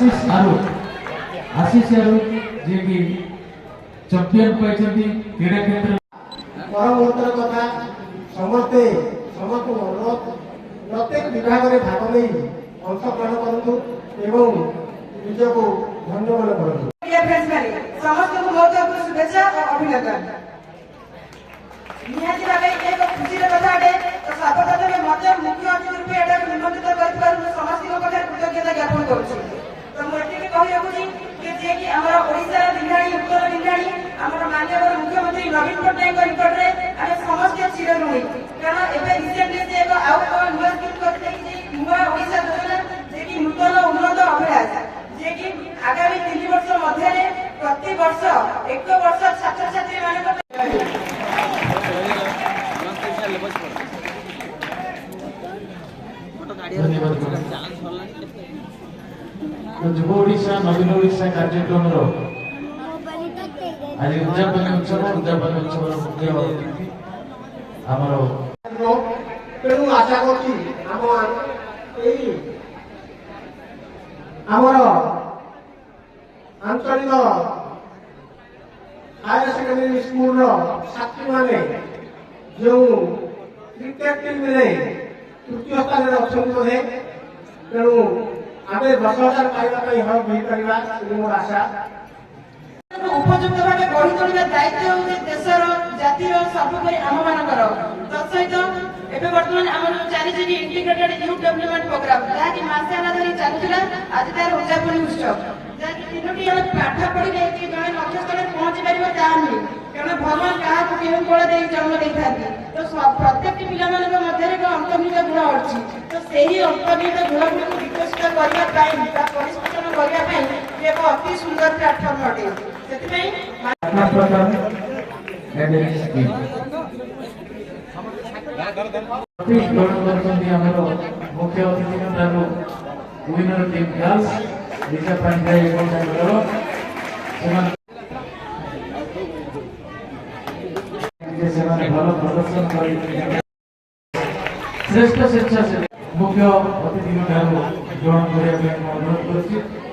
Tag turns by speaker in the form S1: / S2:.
S1: आशीष आरू जे कि चैंपियन पाइछंती क्रीड़ा क्षेत्र
S2: परमोत्तर कथा समस्त अनुरोध प्रत्येक विभाग में भाग नहीं अंशग्रहण करूँ एवं निजक धन्य मन करूँ
S3: समस्त को बहुत बहुत शुभेच्छा और अभिनंदन। निहाती भावे एक खुशी कथा अटे तो सर्वप्रथम मत मुख्य अतिथि रूपे एटा निमंत्रित कर समस्त कृतज्ञता ज्ञापन करुछि। तो मोटी कहि कि जे कि हमरा ओडिसा दिनाणी उत्तर दिनाणी हमरा माननीय मुख्यमंत्री नवीन पटनायक रिपोर्ट रे आमे समस्त चिरऋणी कारण एबे रिसेंटली से एक आउट नुआ स्कीम करते कि नुआ ओडिसा योजना जे कि नूतन उन्नत अभ्यास जे कि आगामी 3 वर्ष मध्य प्रति वर्ष 1 वर्ष छात्र छात्री मानक
S1: युव ओडिशा नवीन ओडिशा कार्यक्रम आज उद्यापन उत्सव मुख्य
S2: तेणु आशा कर आंचलिक हायर सेकेंडरी स्कूल छात्री माने जो क्रिकेट टीम में तृतीय स्थान में अच्छा बोधे तेणु आम 10,000 पाइबाई हक हो पार मोर आशा
S3: उपयुक्त भाव गढ़ी तोड़ा दायित्व हूँ देशर जातिर सर्वोपरि आम मानकर तत्सहित एवं बर्तमान आम चली इंटीग्रेटेड यूथ डेवलपमेंट प्रोग्राम जहाँकि मासे आना धरी चलूला आज तार उद्यापन उत्सव जहाँकि 3टी जन पाठ पढ़े जड़े लक्ष्य स्थल पहुंची पार ताहा नुहे कारण भगवान क्या केहू कल दे जन्म देता तो प्रत्येक पिला मध्य एक अंतर्निहित गुण अच्छी तो सही अंतर्निहित गुण गुड़ विकसित करने परिस्फुटन करने एक अति सुंदर प्लाटफर्म अटे
S1: मुख्य अतिथि विनर टीम गर्ल्स विजय पांड्या भल प्रदर्शन कर श्रेष्ठ स्वेच्छासेवी मुख्य अतिथि ग्रहण करने अनुरोध कर